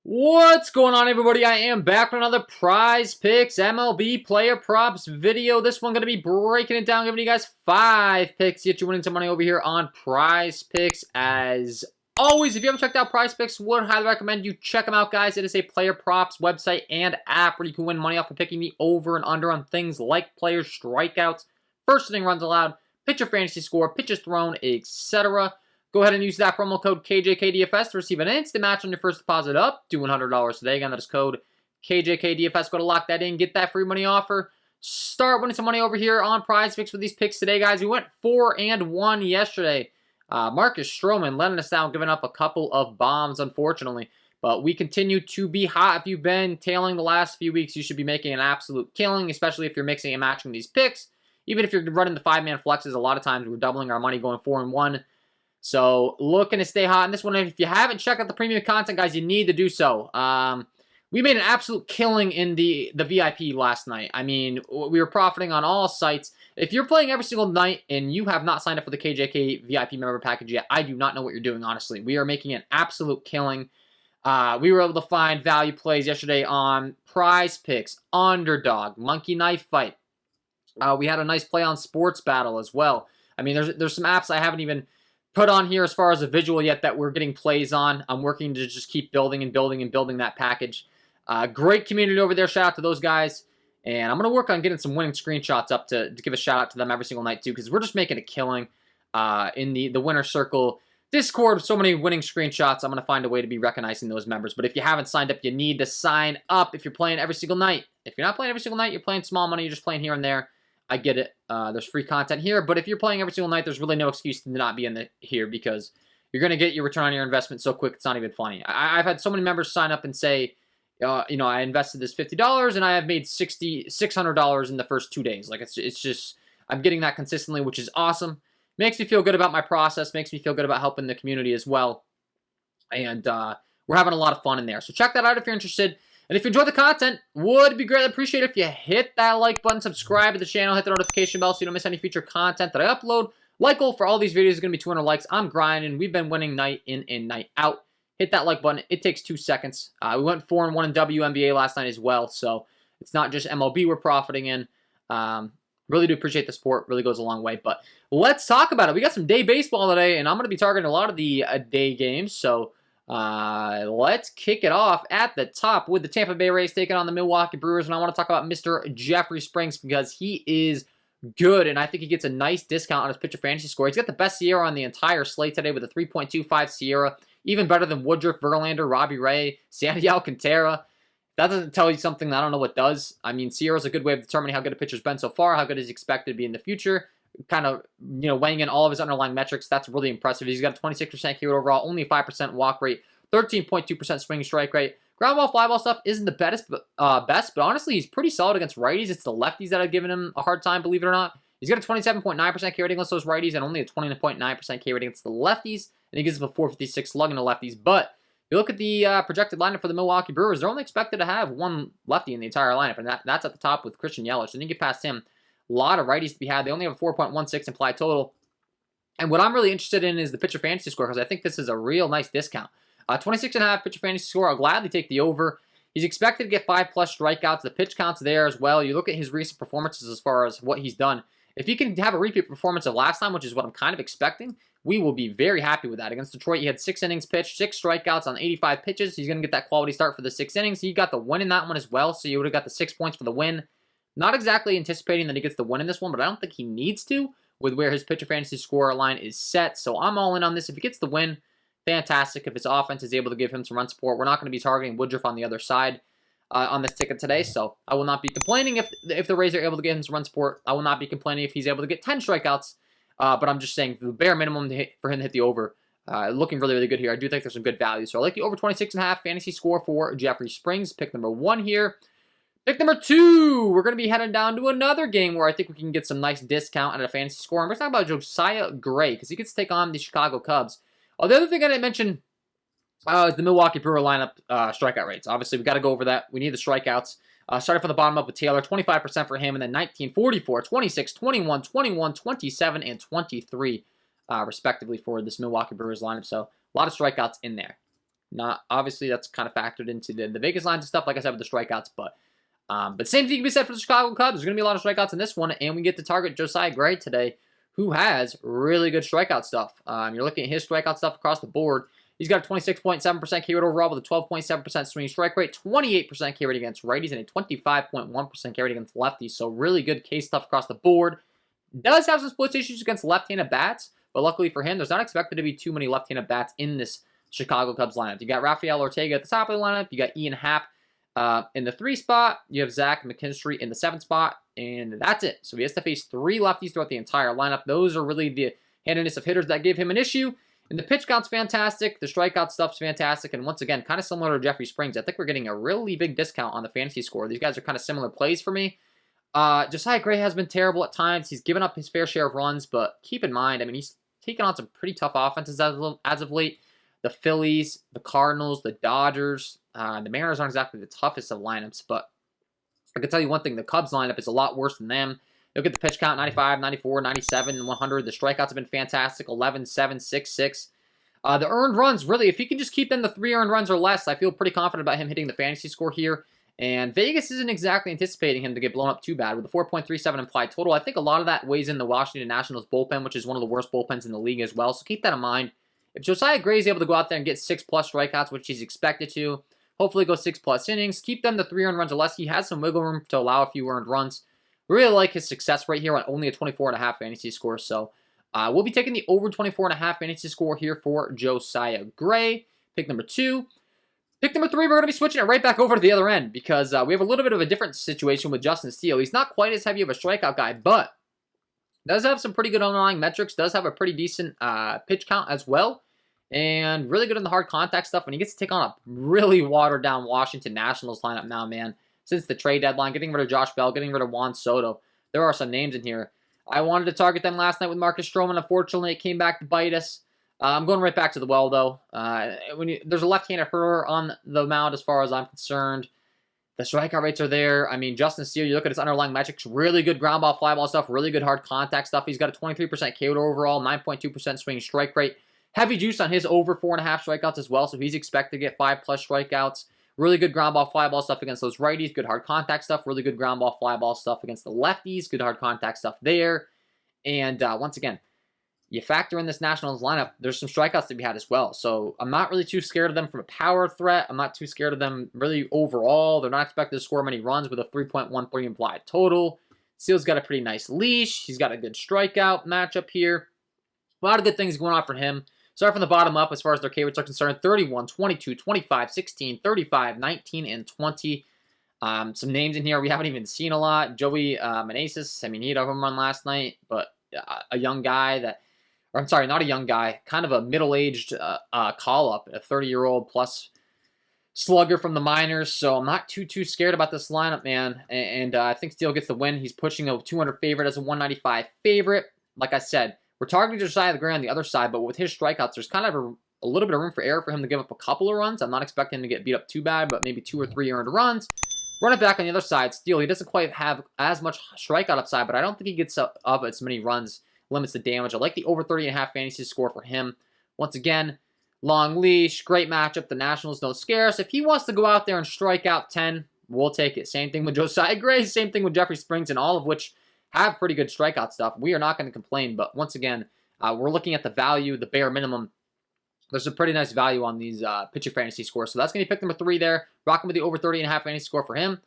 What's going on, everybody? I am back with another Prize Picks MLB player props video. This one going to be breaking it down, giving you guys 5 picks to get you winning some money over here on Prize Picks. As always, if you haven't checked out Prize Picks, would highly recommend you check them out, guys. It is a player props website and app where you can win money off of picking the over and under on things like players' strikeouts, first inning runs allowed, pitcher fantasy score, pitches thrown, etc. Go ahead and use that promo code KJK DFS to receive an instant match on your first deposit up to $100 today. Again, that is code KJK DFS. Go to lock that in, get that free money offer. Start winning some money over here on Prize Picks with these picks today, guys. We went 4-1 yesterday. Marcus Stroman letting us down, giving up a couple of bombs, unfortunately. But we continue to be hot. If you've been tailing the last few weeks, you should be making an absolute killing, especially if you're mixing and matching these picks. Even if you're running the 5-man flexes, a lot of times we're doubling our money going 4-1. So, looking to stay hot in this one. If you haven't checked out the premium content, guys, you need to do so. We made an absolute killing in the VIP last night. I mean, we were profiting on all sites. If you're playing every single night and you have not signed up for the KJK VIP member package yet, I do not know what you're doing, honestly. We are making an absolute killing. We were able to find value plays yesterday on Prize Picks, Underdog, Monkey Knife Fight. We had a nice play on Sports Battle as well. I mean, there's some apps I haven't even put on here as far as a visual yet that we're getting plays on. I'm working to just keep building and building and building that package. Great community over there. Shout out to those guys. And I'm going to work on getting some winning screenshots up to give a shout out to them every single night too, because we're just making a killing in the winner circle Discord. So many winning screenshots. I'm going to find a way to be recognizing those members. But if you haven't signed up, you need to sign up if you're playing every single night. If you're not playing every single night, you're playing small money, you're just playing here and there. I get it. There's free content here, but if you're playing every single night, there's really no excuse to not be in here because you're going to get your return on your investment so quick, it's not even funny. I've had so many members sign up and say, I invested this $50 and I have made $600 in the first 2 days. Like, it's just, I'm getting that consistently, which is awesome. Makes me feel good about my process, makes me feel good about helping the community as well. And we're having a lot of fun in there. So check that out if you're interested. And if you enjoy the content, would be greatly appreciated if you hit that like button, subscribe to the channel, hit the notification bell so you don't miss any future content that I upload. Like goal for all these videos is going to be 200 likes. I'm grinding. We've been winning night in and night out. Hit that like button. It takes 2 seconds. We went 4-1 in WNBA last night as well, so it's not just MLB we're profiting in. Really do appreciate the support. Really goes a long way. But let's talk about it. We got some day baseball today, and I'm going to be targeting a lot of the day games, so let's kick it off at the top with the Tampa Bay Rays taking on the Milwaukee Brewers. And I want to talk about Mr. Jeffrey Springs because he is good, and I think he gets a nice discount on his pitcher fantasy score. He's got the best SIERA on the entire slate today with a 3.25 SIERA, even better than Woodruff, Verlander, Robbie Ray, Sandy Alcantara. If that doesn't tell you something, I don't know what does. I mean, SIERA is a good way of determining how good a pitcher's been so far, how good is expected to be in the future. Kind of, weighing in all of his underlying metrics. That's really impressive. He's got a 26% K overall, only a 5% walk rate, 13.2% swing strike rate. Ground ball, fly ball stuff isn't the best, but honestly, he's pretty solid against righties. It's the lefties that have given him a hard time, believe it or not. He's got a 27.9% K rating against those righties and only a 20.9% K rating against the lefties. And he gives him a 456 slugging to lefties. But if you look at the projected lineup for the Milwaukee Brewers, they're only expected to have one lefty in the entire lineup, and that's at the top with Christian Yelich. And then you get past him. A lot of righties to be had. They only have a 4.16 implied total. And what I'm really interested in is the pitcher fantasy score because I think this is a real nice discount. 26.5 pitcher fantasy score. I'll gladly take the over. He's expected to get 5+ strikeouts. The pitch count's there as well. You look at his recent performances as far as what he's done. If he can have a repeat performance of last time, which is what I'm kind of expecting, we will be very happy with that. Against Detroit, he had 6 innings pitched, 6 strikeouts on 85 pitches. He's going to get that quality start for the 6 innings. He got the win in that one as well, so you would have got the 6 points for the win. Not exactly anticipating that he gets the win in this one, but I don't think he needs to with where his pitcher fantasy score line is set. So I'm all in on this. If he gets the win, fantastic. If his offense is able to give him some run support, we're not going to be targeting Woodruff on the other side on this ticket today. So I will not be complaining if the Rays are able to get him some run support. I will not be complaining if he's able to get 10 strikeouts. But I'm just saying the bare minimum for him to hit the over. Looking really, really good here. I do think there's some good value. So I like the over 26.5 fantasy score for Jeffrey Springs. Pick number 1 here. Pick number 2, we're going to be heading down to another game where I think we can get some nice discount at a fantasy score. And we're talking about Josiah Gray because he gets to take on the Chicago Cubs. The other thing I didn't mention is the Milwaukee Brewer lineup strikeout rates. Obviously, we got to go over that. We need the strikeouts. Starting from the bottom up with Taylor, 25% for him, and then 19, 44, 26, 21, 21, 27, and 23, respectively, for this Milwaukee Brewers lineup. So a lot of strikeouts in there. Not obviously that's kind of factored into the Vegas lines and stuff, like I said, with the strikeouts. But same thing can be said for the Chicago Cubs. There's going to be a lot of strikeouts in this one, and we get to target Josiah Gray today, who has really good strikeout stuff. You're looking at his strikeout stuff across the board. He's got a 26.7% K rate overall with a 12.7% swinging strike rate, 28% K rate against righties, and a 25.1% K rate against lefties. So really good K stuff across the board. Does have some split issues against left-handed bats, but luckily for him, there's not expected to be too many left-handed bats in this Chicago Cubs lineup. You got Rafael Ortega at the top of the lineup. You got Ian Happ in the 3 spot. You have Zach McKinstry in the 7 spot, and that's it. So he has to face 3 lefties throughout the entire lineup. Those are really the handedness of hitters that gave him an issue. And the pitch count's fantastic. The strikeout stuff's fantastic. And once again, kind of similar to Jeffrey Springs, I think we're getting a really big discount on the fantasy score. These guys are kind of similar plays for me. Josiah Gray has been terrible at times. He's given up his fair share of runs, but keep in mind, I mean, he's taken on some pretty tough offenses as of late. The Phillies, the Cardinals, the Dodgers, the Mariners aren't exactly the toughest of lineups, but I can tell you one thing, the Cubs lineup is a lot worse than them. Look at the pitch count, 95, 94, 97, 100. The strikeouts have been fantastic, 11, 7, 6, 6. The earned runs, really, if he can just keep them the 3 earned runs or less, I feel pretty confident about him hitting the fantasy score here. And Vegas isn't exactly anticipating him to get blown up too bad with a 4.37 implied total. I think a lot of that weighs in the Washington Nationals bullpen, which is one of the worst bullpens in the league as well. So keep that in mind. If Josiah Gray is able to go out there and get 6+ strikeouts, which he's expected to, hopefully go 6+ innings, keep them to 3 earned runs or less. He has some wiggle room to allow a few earned runs. Really like his success rate here on only a 24.5 fantasy score. So we'll be taking the over 24.5 fantasy score here for Josiah Gray. Pick number 2. Pick number 3, we're going to be switching it right back over to the other end because we have a little bit of a different situation with Justin Steele. He's not quite as heavy of a strikeout guy, but does have some pretty good underlying metrics, does have a pretty decent pitch count as well, and really good in the hard contact stuff. When he gets to take on a really watered-down Washington Nationals lineup now, man, since the trade deadline, getting rid of Josh Bell, getting rid of Juan Soto, there are some names in here. I wanted to target them last night with Marcus Stroman. Unfortunately, it came back to bite us. I'm going right back to the well, though. There's a left-handed hitter on the mound as far as I'm concerned. The strikeout rates are there. I mean, Justin Steele, you look at his underlying metrics, really good ground ball, fly ball stuff, really good hard contact stuff. He's got a 23% KO overall, 9.2% swinging strike rate. Heavy juice on his over 4.5 strikeouts as well, so he's expected to get 5+ strikeouts. Really good ground ball, fly ball stuff against those righties. Good hard contact stuff. Really good ground ball, fly ball stuff against the lefties. Good hard contact stuff there. And once again, you factor in this Nationals lineup, there's some strikeouts to be had as well. So I'm not really too scared of them from a power threat. I'm not too scared of them really overall. They're not expected to score many runs with a 3.13 implied total. Steele's got a pretty nice leash. He's got a good strikeout matchup here. A lot of good things going on for him. Start from the bottom up as far as their K rates are concerned. 31, 22, 25, 16, 35, 19, and 20. Some names in here we haven't even seen a lot. Joey Meneses, I mean, he had a home run last night, but a young guy that, or I'm sorry, not a young guy, kind of a middle-aged call-up, a 30-year-old plus slugger from the minors. So I'm not too scared about this lineup, man. And I think Steele gets the win. He's pushing a 200 favorite as a 195 favorite. Like I said, we're targeting Josiah Gray on the other side, but with his strikeouts, there's kind of a little bit of room for error for him to give up a couple of runs. I'm not expecting him to get beat up too bad, but maybe 2 or 3 earned runs. Run it back on the other side. Steele, he doesn't quite have as much strikeout upside, but I don't think he gets up as many runs, limits the damage. I like the over 30.5 fantasy score for him. Once again, long leash, great matchup. The Nationals don't scare us. If he wants to go out there and strike out 10, we'll take it. Same thing with Josiah Gray, same thing with Jeffrey Springs, and all of which have pretty good strikeout stuff. We are not going to complain, but once again, we're looking at the value, the bare minimum. There's a pretty nice value on these pitcher fantasy scores. So that's going to be pick number 3 there. Rocking with the over 30.5 fantasy score for him.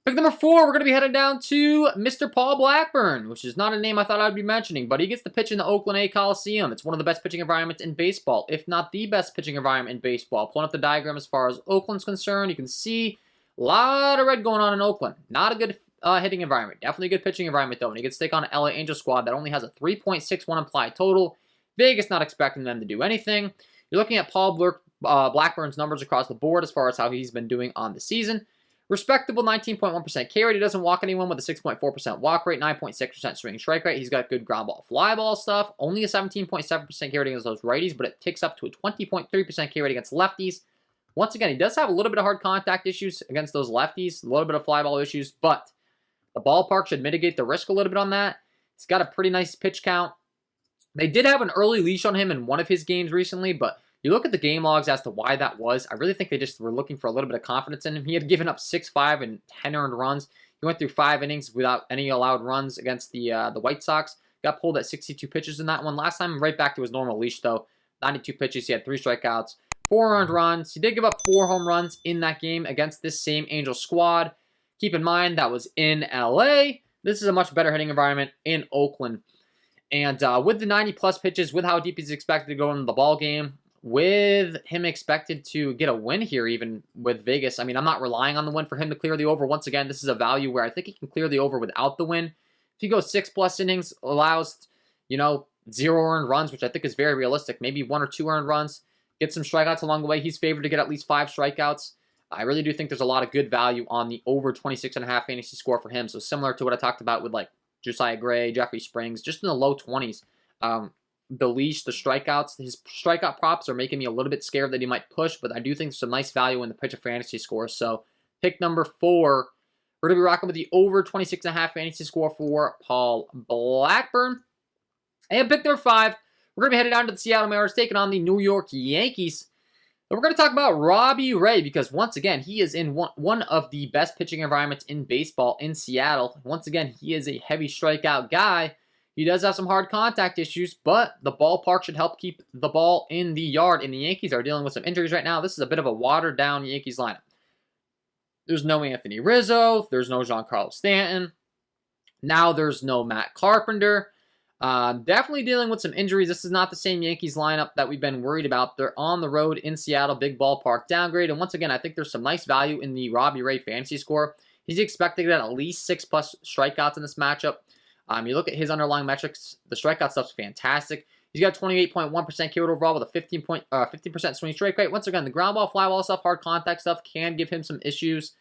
Pick number 4, we're going to be headed down to Mr. Paul Blackburn, which is not a name I thought I'd be mentioning, but he gets to pitch in the Oakland A Coliseum. It's one of the best pitching environments in baseball, if not the best pitching environment in baseball. Pulling up the diagram as far as Oakland's concerned, you can see a lot of red going on in Oakland. Not a good hitting environment. Definitely a good pitching environment, though. And he gets to take on an LA Angels squad that only has a 3.61 implied total. Vegas not expecting them to do anything. You're looking at Paul Blackburn's numbers across the board as far as how he's been doing on the season. Respectable 19.1% K rate. He doesn't walk anyone with a 6.4% walk rate, 9.6% swing strike rate. He's got good ground ball, fly ball stuff. Only a 17.7% K rate against those righties, but it ticks up to a 20.3% K rate against lefties. Once again, he does have a little bit of hard contact issues against those lefties, a little bit of fly ball issues, but the ballpark should mitigate the risk a little bit on that. He's got a pretty nice pitch count. They did have an early leash on him in one of his games recently, but You look at the game logs as to why that was. I really think they just were looking for a little bit of confidence in him. He had given up 6, 5, and 10 earned runs. He went through 5 innings without any allowed runs against the White Sox. Got pulled at 62 pitches in that one. Last time, right back to his normal leash, though. 92 pitches. He had 3 strikeouts, 4 earned runs. He did give up 4 home runs in that game against this same Angels squad. Keep in mind, that was in LA. This is a much better hitting environment in Oakland. And with the 90-plus pitches, with how deep he's expected to go into the ball game, with him expected to get a win here, even with Vegas, I mean, I'm not relying on the win for him to clear the over. Once again, this is a value where I think he can clear the over without the win. If he goes 6+ innings, allows, 0 earned runs, which I think is very realistic, maybe 1 or 2 earned runs, get some strikeouts along the way. He's favored to get at least 5 strikeouts. I really do think there's a lot of good value on the over 26.5 fantasy score for him. So similar to what I talked about with like Josiah Gray, Jeffrey Springs, just in the low 20s. The leash, the strikeouts, his strikeout props are making me a little bit scared that he might push, but I do think there's some nice value in the pitcher fantasy score. So pick number 4, we're going to be rocking with the over 26.5 fantasy score for Paul Blackburn. And pick number 5, we're going to be headed down to the Seattle Mariners, taking on the New York Yankees. And we're going to talk about Robbie Ray because, once again, he is in one of the best pitching environments in baseball in Seattle. Once again, he is a heavy strikeout guy. He does have some hard contact issues, but the ballpark should help keep the ball in the yard, and the Yankees are dealing with some injuries right now. This is a bit of a watered-down Yankees lineup. There's no Anthony Rizzo. There's no Giancarlo Stanton. Now there's no Matt Carpenter. Definitely dealing with some injuries. This is not the same Yankees lineup that we've been worried about. They're on the road in Seattle, big ballpark downgrade. And once again, I think there's some nice value in the Robbie Ray fantasy score. He's expected to get at least 6+ strikeouts in this matchup. You look at his underlying metrics, the strikeout stuff's fantastic. He's got 28.1% K overall with a 15% swing strike rate. Once again, the ground ball, fly ball stuff, hard contact stuff can give him some issues.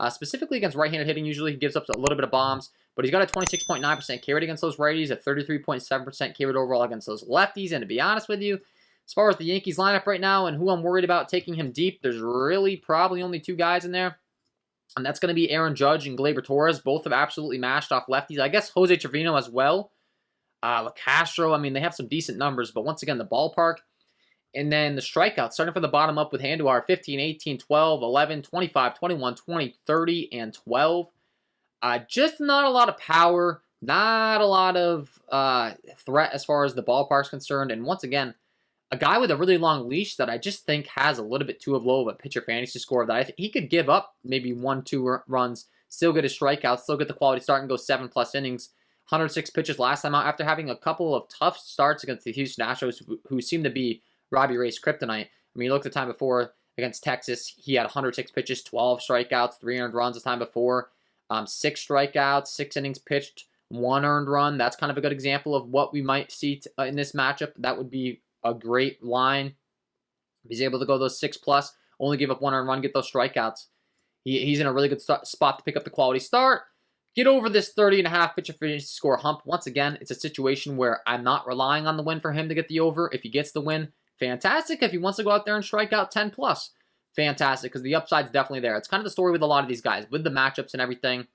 Specifically against right-handed hitting, usually he gives up a little bit of bombs. But he's got a 26.9% K rate against those righties, a 33.7% K rate overall against those lefties. And to be honest with you, as far as the Yankees lineup right now and who I'm worried about taking him deep, there's really probably only 2 guys in there. And that's going to be Aaron Judge and Gleyber Torres. Both have absolutely mashed off lefties. I guess Jose Trevino as well. LaCastro, I mean, they have some decent numbers. But once again, the ballpark. And then the strikeouts, starting from the bottom up with Handuar, 15, 18, 12, 11, 25, 21, 20, 30, and 12. Just not a lot of power. Not a lot of threat as far as the ballpark's concerned. And once again, a guy with a really long leash that I just think has a little bit too low of a pitcher fantasy score that I think he could give up maybe 1, 2 runs, still get his strikeouts, still get the quality start and go 7+ innings. 106 pitches last time out after having a couple of tough starts against the Houston Astros who seem to be Robbie Ray's kryptonite. I mean, you look at the time before against Texas, he had 106 pitches, 12 strikeouts, 3 earned runs the time before, 6 strikeouts, 6 innings pitched, 1 earned run. That's kind of a good example of what we might see in this matchup. That would be a great line. If he's able to go those 6+, only give up 1 earned run, get those strikeouts. He's in a really good spot to pick up the quality start. Get over this 30.5 pitcher fantasy score hump. Once again, it's a situation where I'm not relying on the win for him to get the over. If he gets the win, fantastic. If he wants to go out there and strike out 10+, fantastic, because the upside's definitely there. It's kind of the story with a lot of these guys, with the matchups and everything.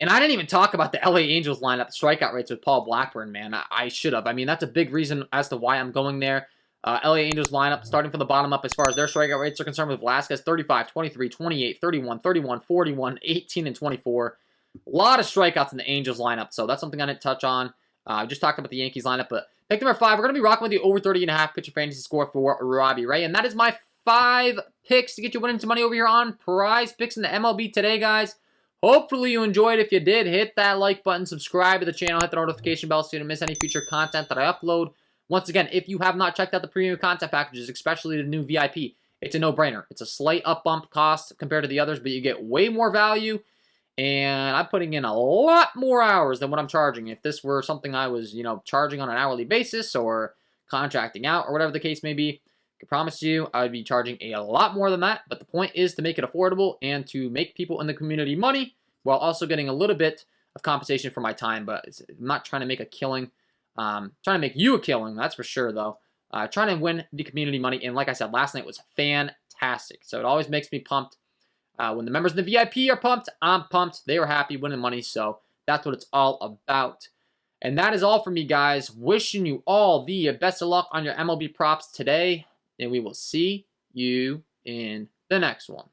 And I didn't even talk about the LA Angels lineup strikeout rates with Paul Blackburn, man. I should have. I mean, that's a big reason as to why I'm going there. LA Angels lineup, starting from the bottom up as far as their strikeout rates are concerned with Velasquez, 35, 23, 28, 31, 31, 41, 18, and 24. A lot of strikeouts in the Angels lineup, so that's something I didn't touch on. I just talked about the Yankees lineup, but pick number 5, we're going to be rocking with the over 30.5 pitcher fantasy score for Robbie Ray, and that is my 5 picks to get you winning some money over here on Prizepicks in the MLB today, guys. Hopefully you enjoyed. If you did, hit that like button, subscribe to the channel, hit the notification bell so you don't miss any future content that I upload. Once again, if you have not checked out the premium content packages, especially the new VIP, it's a no-brainer. It's a slight up bump cost compared to the others, but you get way more value, and I'm putting in a lot more hours than what I'm charging. If this were something I was, charging on an hourly basis or contracting out or whatever the case may be, I can promise you I would be charging a lot more than that, but the point is to make it affordable and to make people in the community money while also getting a little bit of compensation for my time, but I'm not trying to make a killing. Trying to make you a killing, that's for sure, though. Trying to win the community money, and like I said, last night was fantastic, so it always makes me pumped. When the members in the VIP are pumped, I'm pumped. They were happy winning money, so that's what it's all about. And that is all from me, guys. Wishing you all the best of luck on your MLB props today. And we will see you in the next one.